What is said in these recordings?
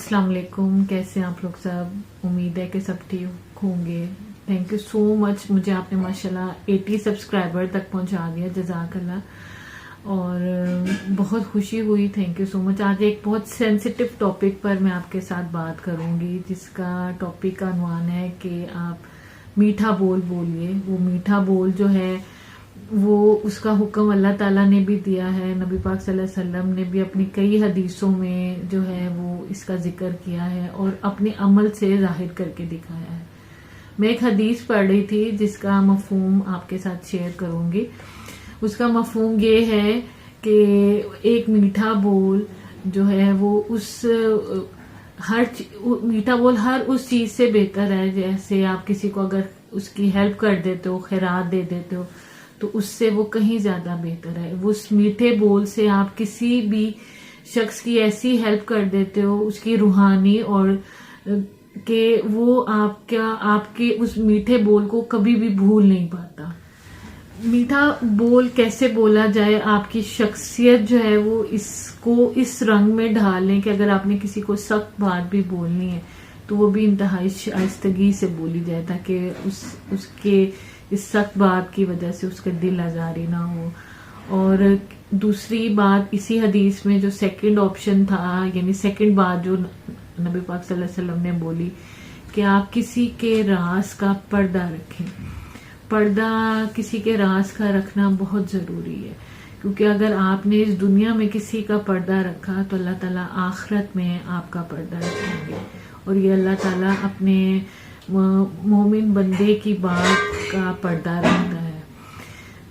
अस्सलाम वालेकुम। कैसे हैं आप लोग सब? उम्मीद है कि सब ठीक होंगे। थैंक यू सो मच, मुझे आपने माशाल्लाह 80 सब्सक्राइबर तक पहुंचा दिया, जज़ाकल्लाह। और बहुत खुशी हुई, थैंक यू सो मच। आज एक बहुत सेंसिटिव टॉपिक पर मैं आपके साथ बात करूंगी, जिसका टॉपिक का अनुमान है कि आप मीठा बोल बोलिए। वो मीठा बोल जो है वो उसका हुक्म अल्लाह ताला ने भी दिया है, नबी पाक सल्लल्लाहु अलैहि वसल्लम ने भी अपनी कई हदीसों में जो है वो इसका जिक्र किया है और अपने अमल से जाहिर करके दिखाया है। मैं एक हदीस पढ़ रही थी जिसका मफहूम आपके साथ शेयर करूंगी। उसका मफहूम ये है कि एक मीठा बोल जो है वो मीठा बोल हर उस चीज से बेहतर है। जैसे आप किसी को अगर उसकी हेल्प कर देते हो, खैरात दे देते हो, तो उससे वो कहीं ज्यादा बेहतर है। वो उस मीठे बोल से आप किसी भी शख्स की ऐसी हेल्प कर देते हो, उसकी रूहानी, और कि वो आपके उस मीठे बोल को कभी भी भूल नहीं पाता। मीठा बोल कैसे बोला जाए, आपकी शख्सियत जो है वो इसको इस रंग में ढालें कि अगर आपने किसी को सख्त बात भी बोलनी है तो वो भी इंतहाई आहिस्तगी से बोली जाए, ताकि उसके इस सख्त बात की वजह से उसका दिल आजारी ना हो। और दूसरी बात, इसी हदीस में जो सेकंड ऑप्शन था, यानी सेकंड बात जो नबी पाक सल्लल्लाहु अलैहि वसल्लम ने बोली कि आप किसी के राज का पर्दा रखें। पर्दा किसी के राज का रखना बहुत जरूरी है, क्योंकि अगर आपने इस दुनिया में किसी का पर्दा रखा तो अल्लाह ताला आखिरत में आपका पर्दा रखेंगे। और ये अल्लाह ताला अपने मोमिन बंदे की बात का पर्दा रखता है।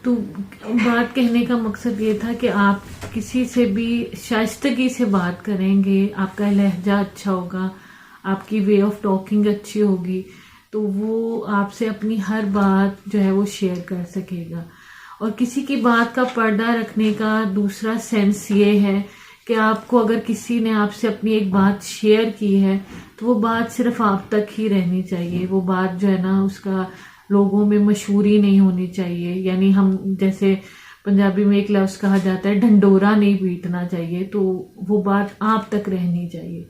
तो बात कहने का मकसद ये था कि आप किसी से भी शाइस्तगी से बात करेंगे, आपका लहजा अच्छा होगा, आपकी वे ऑफ टॉकिंग अच्छी होगी, तो वो आपसे अपनी हर बात जो है वो शेयर कर सकेगा। और किसी की बात का पर्दा रखने का दूसरा सेंस ये है कि आपको अगर किसी ने आपसे अपनी एक बात शेयर की है तो वो बात सिर्फ आप तक ही रहनी चाहिए। वो बात जो है ना, उसका लोगों में मशहूरी नहीं होनी चाहिए। यानी हम जैसे पंजाबी में एक लफ्ज कहा जाता है, ढंडोरा नहीं पीटना चाहिए। तो वो बात आप तक रहनी चाहिए।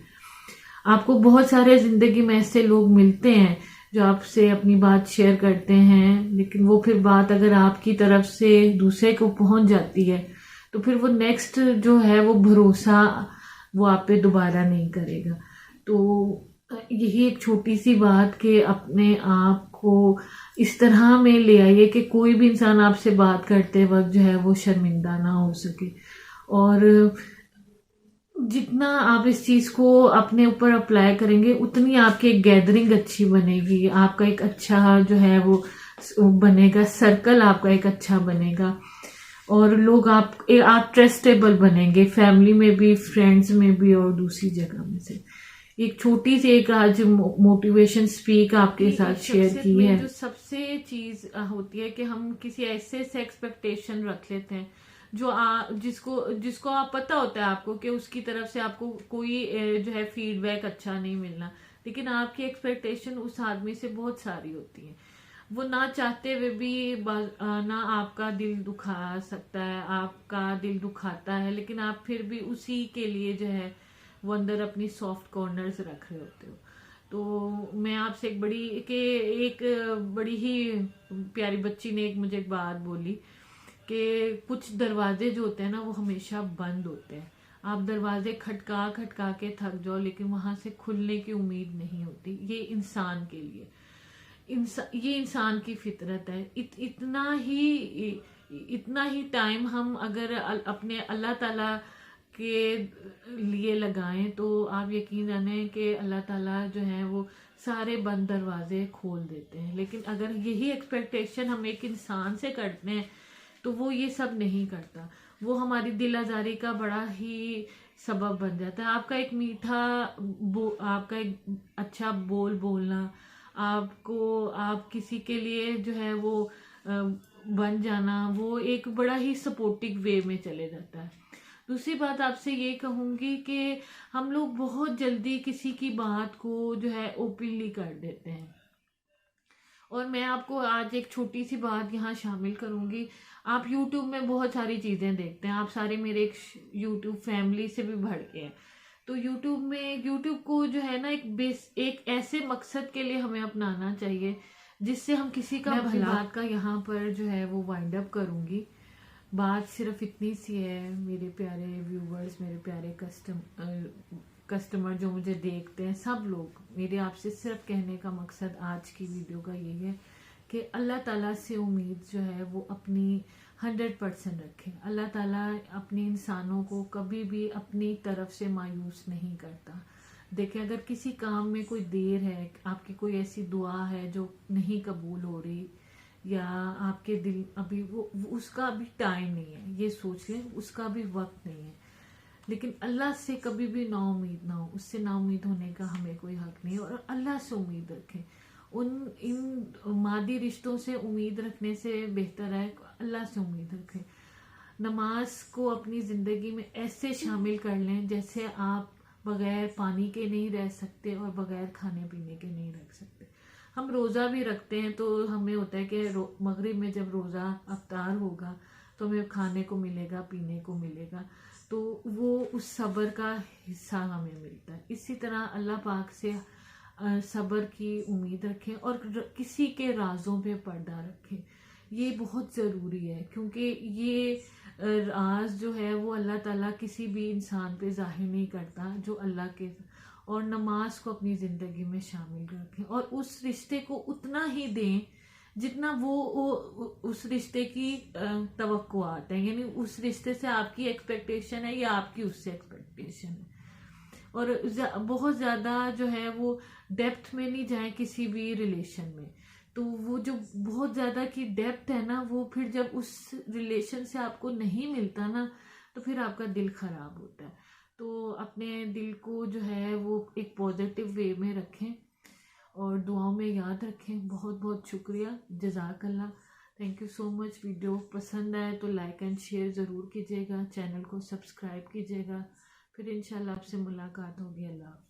आपको बहुत सारे जिंदगी में ऐसे लोग मिलते हैं जो आपसे अपनी बात शेयर करते हैं, लेकिन वो फिर बात अगर आपकी तरफ से दूसरे को पहुंच जाती है तो फिर वो नेक्स्ट जो है वो भरोसा वो आप पे दोबारा नहीं करेगा। तो यही एक छोटी सी बात कि अपने आप को इस तरह में ले आइए कि कोई भी इंसान आपसे बात करते वक्त जो है वो शर्मिंदा ना हो सके। और जितना आप इस चीज को अपने ऊपर अप्लाई करेंगे उतनी आपकी एक गैदरिंग अच्छी बनेगी, आपका एक अच्छा जो है वो बनेगा, सर्कल आपका एक अच्छा बनेगा, और लोग आप ट्रस्टेबल बनेंगे, फैमिली में भी, फ्रेंड्स में भी, और दूसरी जगह में से। एक छोटी सी एक आज मोटिवेशन स्पीक आपके साथ शेयर की है। जो सबसे चीज होती है कि हम किसी ऐसे से एक्सपेक्टेशन रख लेते हैं जो जिसको आप पता होता है आपको कि उसकी तरफ से आपको कोई जो है फीडबैक अच्छा नहीं मिलना, लेकिन आपकी एक्सपेक्टेशन उस आदमी से बहुत सारी होती है। वो ना चाहते हुए भी ना आपका दिल दुखा सकता है, आपका दिल दुखाता है, लेकिन आप फिर भी उसी के लिए जो है वो अंदर अपनी सॉफ्ट कॉर्नर्स रख रहे होते हो। तो मैं आपसे एक बड़ी ही प्यारी बच्ची ने मुझे एक बात बोली कि कुछ दरवाजे जो होते हैं ना वो हमेशा बंद होते हैं। आप दरवाजे खटका खटका के थक जाओ, लेकिन वहां से खुलने की उम्मीद नहीं होती। ये इंसान के लिए ये इंसान की फितरत है। इतना ही टाइम हम अगर अपने अल्लाह ताला के लिए लगाएं तो आप यकीन जाने कि अल्लाह ताला जो है वो सारे बंद दरवाजे खोल देते हैं। लेकिन अगर यही एक्सपेक्टेशन हम एक इंसान से करते हैं तो वो ये सब नहीं करता, वो हमारी दिल आजारी का बड़ा ही सबब बन जाता है। आपका एक अच्छा बोल बोलना, आप किसी के लिए जो है वो बन जाना, वो एक बड़ा ही सपोर्टिव वे में चले जाता है। दूसरी बात आपसे ये कहूंगी कि हम लोग बहुत जल्दी किसी की बात को जो है ओपनली कर देते हैं। और मैं आपको आज एक छोटी सी बात यहाँ शामिल करूंगी। आप YouTube में बहुत सारी चीजें देखते हैं, आप सारे मेरे एक YouTube फैमिली से भी भर के हैं। तो यूट्यूब को जो है ना एक ऐसे मकसद के लिए हमें अपनाना चाहिए जिससे हम किसी का भला। बात का यहाँ पर जो है वो वाइंड अप करूँगी। बात सिर्फ इतनी सी है मेरे प्यारे व्यूवर्स, मेरे प्यारे कस्टमर जो मुझे देखते हैं, सब लोग, मेरे आपसे सिर्फ कहने का मकसद आज की वीडियो का यही है कि अल्लाह ताला से उम्मीद जो है वो अपनी 100% रखें। अल्लाह ताला अपने इंसानों को कभी भी अपनी तरफ से मायूस नहीं करता। देखें, अगर किसी काम में कोई देर है, आपकी कोई ऐसी दुआ है जो नहीं कबूल हो रही, या आपके दिल अभी वो उसका अभी टाइम नहीं है, ये सोच लें उसका अभी वक्त नहीं है, लेकिन अल्लाह से कभी भी नाउम्मीद ना हो। उससे नाउम्मीद होने का हमें कोई हक नहीं है, और अल्लाह से उम्मीद रखें। इन मादी रिश्तों से उम्मीद रखने से बेहतर है अल्लाह से उम्मीद रखें। नमाज को अपनी जिंदगी में ऐसे शामिल कर लें जैसे आप बगैर पानी के नहीं रह सकते और बगैर खाने पीने के नहीं रख सकते। हम रोज़ा भी रखते हैं तो हमें होता है कि मगरिब में जब रोज़ा अफ्तार होगा तो हमें खाने को मिलेगा, पीने को मिलेगा, तो वो उस सब्र का हिस्सा हमें मिलता है। इसी तरह अल्लाह पाक से सब्र की उम्मीद रखें और किसी के राजों पे पर्दा रखें। ये बहुत ज़रूरी है, क्योंकि ये राज जो है वो अल्लाह ताला किसी भी इंसान पे जाहिर नहीं करता जो अल्लाह के। और नमाज को अपनी ज़िंदगी में शामिल रखें और उस रिश्ते को उतना ही दें जितना वो उस रिश्ते की तवक्कुआत है, यानी उस रिश्ते से आपकी एक्सपेक्टेशन है या आपकी उससे एक्सपेक्टेशन है। और बहुत ज़्यादा जो है वो डेप्थ में नहीं जाए किसी भी रिलेशन में। तो वो जो बहुत ज़्यादा की डेप्थ है ना, वो फिर जब उस रिलेशन से आपको नहीं मिलता ना, तो फिर आपका दिल खराब होता है। तो अपने दिल को जो है वो एक पॉजिटिव वे में रखें और दुआओं में याद रखें। बहुत बहुत शुक्रिया, जज़ाकल्लाह, thank you so much. Video पसंद आए तो लाइक एंड शेयर ज़रूर कीजिएगा, चैनल को सब्सक्राइब कीजिएगा। फिर इंशाल्लाह आपसे मुलाकात होगी। अल्लाह।